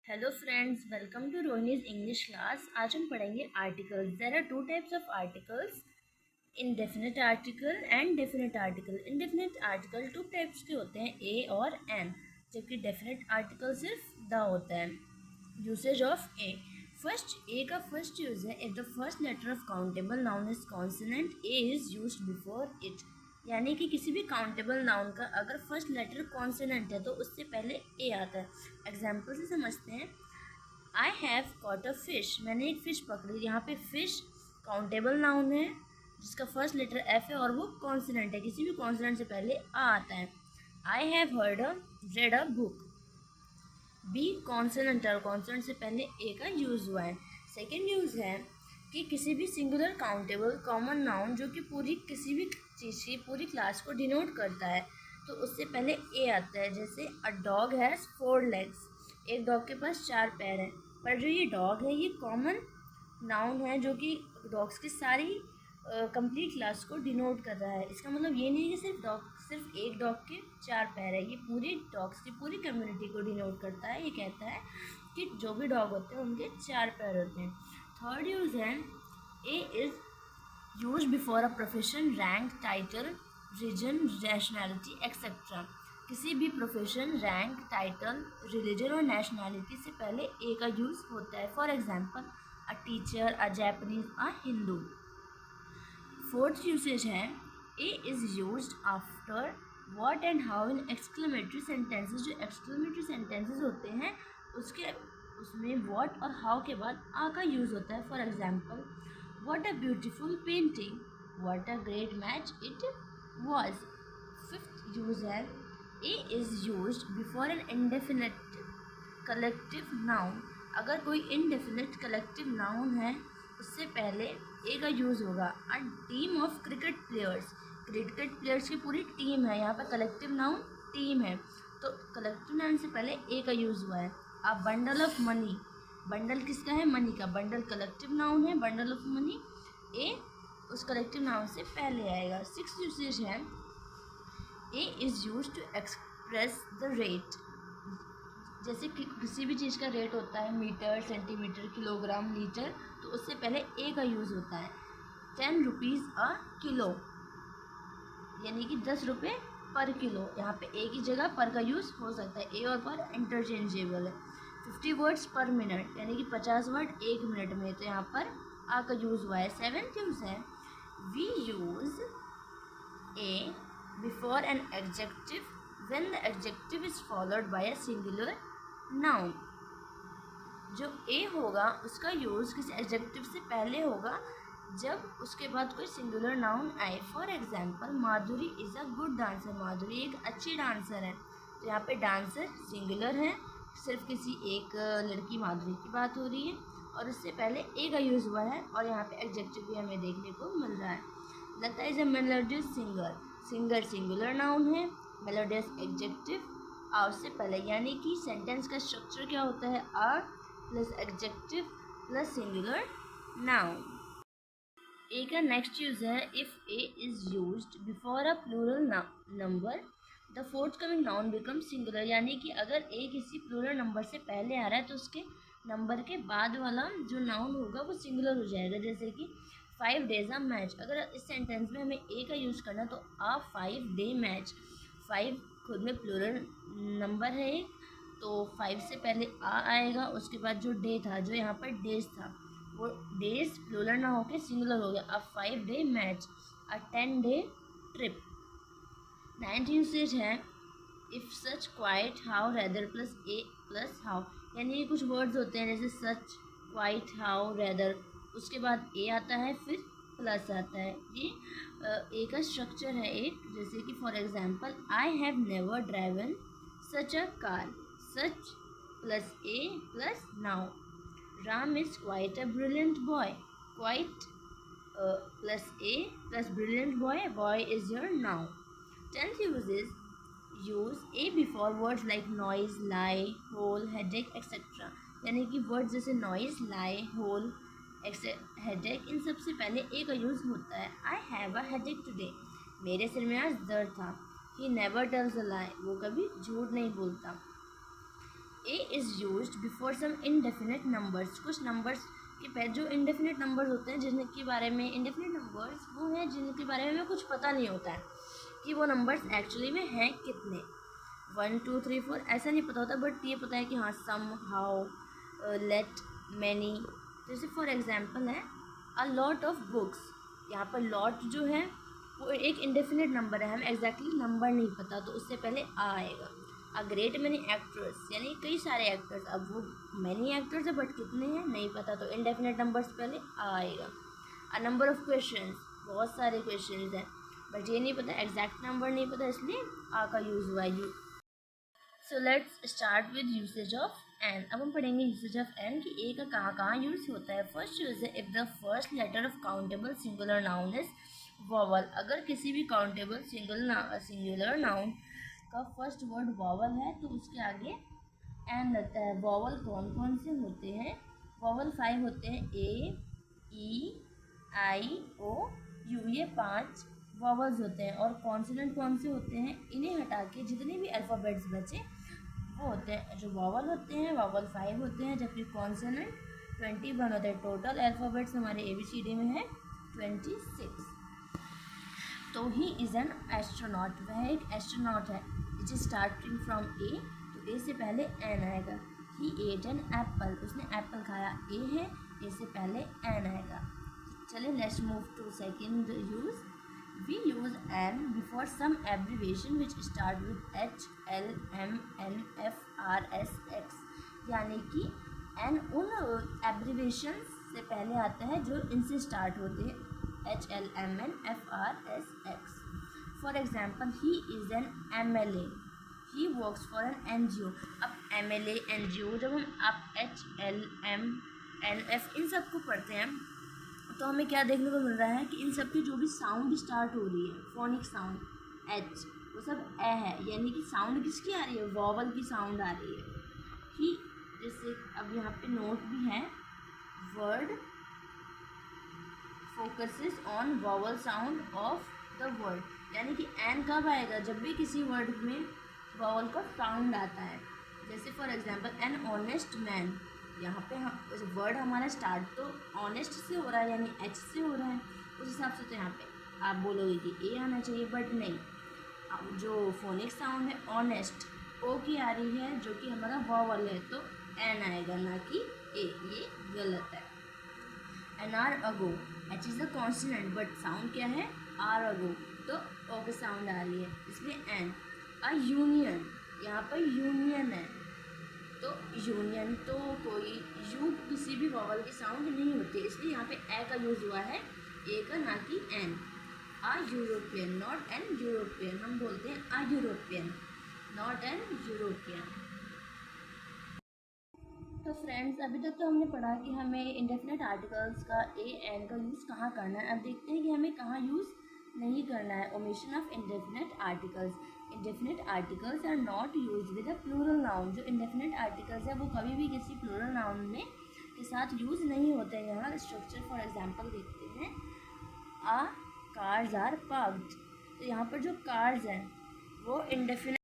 Hello friends, welcome to Rohini's English class. आज हम पढ़ेंगे articles. There are two types of articles, indefinite article and definite article. Indefinite article two types के होते हैं, ए और N, जबकि डेफिनिट आर्टिकल सिर्फ द होता है। Usage of A. First, A का फर्स्ट यूज है, if the first letter of countable noun is consonant, A is used before it. यानी कि किसी भी काउंटेबल नाउन का अगर फर्स्ट लेटर कॉन्सोनेंट है तो उससे पहले ए आता है। एग्जाम्पल से समझते हैं। I have caught a fish, मैंने एक फिश पकड़ी। यहाँ पे फिश काउंटेबल नाउन है जिसका फर्स्ट लेटर एफ है और वो कॉन्सोनेंट है, किसी भी कॉन्सोनेंट से पहले आ आता है। I have read a book, B consonant और कॉन्सोनेंट से पहले ए का यूज़ हुआ है। सेकेंड यूज़ है कि किसी भी सिंगुलर काउंटेबल कॉमन नाउन जो कि पूरी किसी भी चीज़ की पूरी क्लास को डिनोट करता है तो उससे पहले ए आता है। जैसे अ डॉग हैज़ 4 legs, एक डॉग के पास 4 पैर हैं। पर जो ये डॉग है ये कॉमन नाउन है जो कि डॉग्स की सारी कंप्लीट क्लास को डिनोट कर रहा है। इसका मतलब ये नहीं है कि सिर्फ एक डॉग के 4 पैर है, ये पूरी डॉग्स की पूरी कम्युनिटी को डिनोट करता है। ये कहता है कि जो भी डॉग होते हैं उनके 4 पैर होते हैं। थर्ड यूज़ है, ए is use before a profession, rank, title, region, nationality etcetera. किसी भी प्रोफेशन, रैंक, टाइटल, रिलीजन और नेशनैलिटी से पहले ए का यूज़ होता है। For example, a teacher, a Japanese, a Hindu. Fourth usage है, ए is use after what and how in exclamatory sentences. जो एक्सक्लेमेटरी सेंटेंसेस होते हैं उसके उसमें व्हाट और हाउ के बाद आ का यूज़ होता है। For example, what a beautiful painting, what a great match it was. Fifth use है, ए is use before an indefinite collective noun. अगर कोई इनडेफिनिट कलेक्टिव नाउन है उससे पहले ए का यूज़ होगा। A team of cricket players, cricket players की पूरी टीम है, यहाँ पर कलेक्टिव नाउन टीम है तो कलेक्टिव नाउन से पहले ए का यूज़ हुआ है। A bundle of money, bundle किसका है? मनी का। बंडल कलेक्टिव नाउन है, बंडल ऑफ मनी, ए उस कलेक्टिव नाउन से पहले आएगा। सिक्स यूसेज है, ए is use to express the rate. जैसे कि किसी भी चीज़ का रेट होता है, मीटर, सेंटीमीटर, किलोग्राम, लीटर, तो उससे पहले ए का यूज़ होता है। 10 रुपीज़ अ किलो, यानी कि 10 रुपये पर किलो। यहाँ पे ए की जगह पर का यूज़ हो सकता है, ए और पर इंटरचेंजेबल है। 50 वर्ड्स पर मिनट, यानी कि 50 वर्ड एक मिनट में, तो यहाँ पर आ का यूज़ हुआ है। सेवेंथ यूज़ है, we use A before an adjective when the adjective is followed by a singular noun। जो ए होगा उसका यूज़ किसी एडजेक्टिव से पहले होगा जब उसके बाद कोई सिंगुलर नाउन आए। For example, Madhuri is a good dancer, Madhuri एक अच्छी डांसर है। तो यहाँ पे डांसर सिंगुलर है, सिर्फ किसी एक लड़की माधुरी की बात हो रही है और उससे पहले ए का यूज़ हुआ है और यहाँ पे एडजेक्टिव भी हमें देखने को मिल रहा है। Lata is a melodious singer, singer singular noun है, मेलोडियस एडजेक्टिव आ उससे पहले, यानी कि सेंटेंस का स्ट्रक्चर क्या होता है? A plus adjective plus singular noun. A का नेक्स्ट यूज है, if a is used before a plural number the forthcoming noun become singular. यानी कि अगर ए किसी प्लूरल नंबर से पहले आ रहा है तो उसके नंबर के बाद वाला जो नाउन होगा वो सिंगुलर हो जाएगा। जैसे कि 5 days अ मैच, अगर इस सेंटेंस में हमें ए का यूज़ करना तो अ 5 day मैच। 5 खुद में प्लूरल नंबर है एक, तो 5 से पहले आ आएगा, उसके बाद जो डे था, जो यहाँ पर डेज था, वो डेज प्लूरल ना होके सिंगुलर हो गया। अ 5 day मैच, अ 10 day ट्रिप। नाइन्थ यूसेज है, if such, quite, how, rather plus A plus how. यानी ये कुछ वर्ड्स होते हैं जैसे सच, क्वाइट, हाउ, रेदर, उसके बाद ए आता है फिर प्लस आता है। ये ए का स्ट्रक्चर है एक। जैसे कि for example, I have never driven such a car, such plus A plus now. Ram is quite a brilliant boy, quite plus A plus brilliant boy, boy is your now. Tenth use is, use a before words like noise, lie, hole, headache, etc. यानी कि words जैसे noise, lie, hole, headache, इन सबसे पहले a का use होता है। I have a headache today, मेरे सिर में आज दर्द था। He never tells a lie, वो कभी झूठ नहीं बोलता। A is used before some indefinite numbers. कुछ नंबर्स के पहले जो इनडेफिनिट नंबर्स होते हैं जिनके बारे में, इनडेफिनिट नंबर्स वो हैं जिनके बारे में हमें कुछ पता नहीं होता है कि वो नंबर्स एक्चुअली में हैं कितने, 1 2 3 4 ऐसा नहीं पता होता, बट ये पता है कि हाँ सम, हाउ, लेट, मैनी। जैसे फॉर एग्जांपल है अ लॉट ऑफ बुक्स। यहाँ पर लॉट जो है वो एक इंडेफिनिट नंबर है, हमें एग्जैक्टली नंबर नहीं पता तो उससे पहले आ आएगा। अ ग्रेट मैनी एक्टर्स यानी कई सारे एक्टर्स, अब वो मैनी एक्टर्स है बट कितने हैं नहीं पता तो इंडेफिनिट नंबर से पहले आ आएगा। अ नंबर ऑफ क्वेश्चंस, बहुत सारे क्वेश्चंस हैं बट ये नहीं पता, एग्जैक्ट नंबर नहीं पता, इसलिए आ का यूज़ हुआ है। So let's start with usage of an. अब हम पढ़ेंगे यूसेज ऑफ एन कि ए का कहाँ कहाँ यूज़ होता है। फर्स्ट यूज है if the first letter of countable singular noun is vowel. अगर किसी भी काउंटेबल सिंगुलर नाउन का फर्स्ट वर्ड वॉवल है तो उसके आगे एन लगता है। वॉवल कौन कौन से होते हैं? वॉवल 5 होते हैं, ए, ई, आई, ओ, यू, ये 5 वॉवल्स होते हैं। और कॉन्सोनेंट कौन से होते हैं? इन्हें हटा के जितने भी अल्फ़ाबेट्स बचे वो होते हैं। जो वॉवल होते हैं वॉवल 5 होते हैं, जबकि कॉन्सोनेंट 21 होते हैं। टोटल अल्फ़ाबेट्स हमारे ABCD में है 26। तो ही इज़ एन एस्ट्रोनॉट, वह एक एस्ट्रोनॉट है। It is starting from A, तो ए से पहले एन आएगा। ही एट एन एप्पल, उसने एप्पल खाया, ए है, ए से पहले एन आएगा। चलिए let's move to second use. We use N before some abbreviation which start with H, L, M, N, F, R, S, X। यानी कि N उन एब्रीवेशन से पहले आता है जो इनसे स्टार्ट होते हैं, H, L, M, N, F, R, S, X। For example he is an MLA, he works for an NGO। अब MLA, NGO जब हम आप H, L, M, N, F इन सबको पढ़ते हैं तो हमें क्या देखने को मिल रहा है कि इन सब की जो भी साउंड स्टार्ट हो रही है, फोनिक साउंड एच, वो सब ए है, यानी कि साउंड किसकी आ रही है? वॉवल की साउंड आ रही है। कि जैसे अब यहाँ पे नोट भी है, word focuses on vowel sound of the word, यानी कि एन कब आएगा? जब भी किसी वर्ड में वॉवल का साउंड आता है। जैसे for example an honest man, यहाँ पे हम वर्ड हमारा स्टार्ट तो ऑनेस्ट से हो रहा है यानी एच से हो रहा है, उस हिसाब से तो यहाँ पे आप बोलोगे कि ए आना चाहिए, बट नहीं, जो फोनिक साउंड है ऑनेस्ट ओ की आ रही है जो कि हमारा वॉवल है, तो एन आएगा ना कि ए, ये गलत है। An hour ago, H is the consonant but sound क्या है? आर अगो, तो ओ की साउंड आ रही है, इसलिए एन। अ यूनियन, यहाँ पर यूनियन है तो यूनियन तो कोई यू किसी भी वॉवल की साउंड नहीं होती, इसलिए यहाँ पे ए का यूज़ हुआ है, ए का, ना कि an. A European, not an European, हम बोलते हैं a European, not an European. तो फ्रेंड्स अभी तक तो हमने पढ़ा कि हमें इंडेफिनिट आर्टिकल्स का ए एन का यूज़ कहाँ करना है। अब देखते हैं कि हमें कहाँ यूज़ नहीं करना है। Omission of indefinite articles. Indefinite articles are not use with a plural noun. जो इंडेफिनिट आर्टिकल्स है वो कभी भी किसी प्लूरल नाउन में के साथ यूज़ नहीं होते हैं। यहाँ स्ट्रक्चर फॉर एग्जांपल देखते हैं, आ कार्स आर पार्क्ड, तो यहाँ पर जो कार्स हैं वो इंडेफिनिट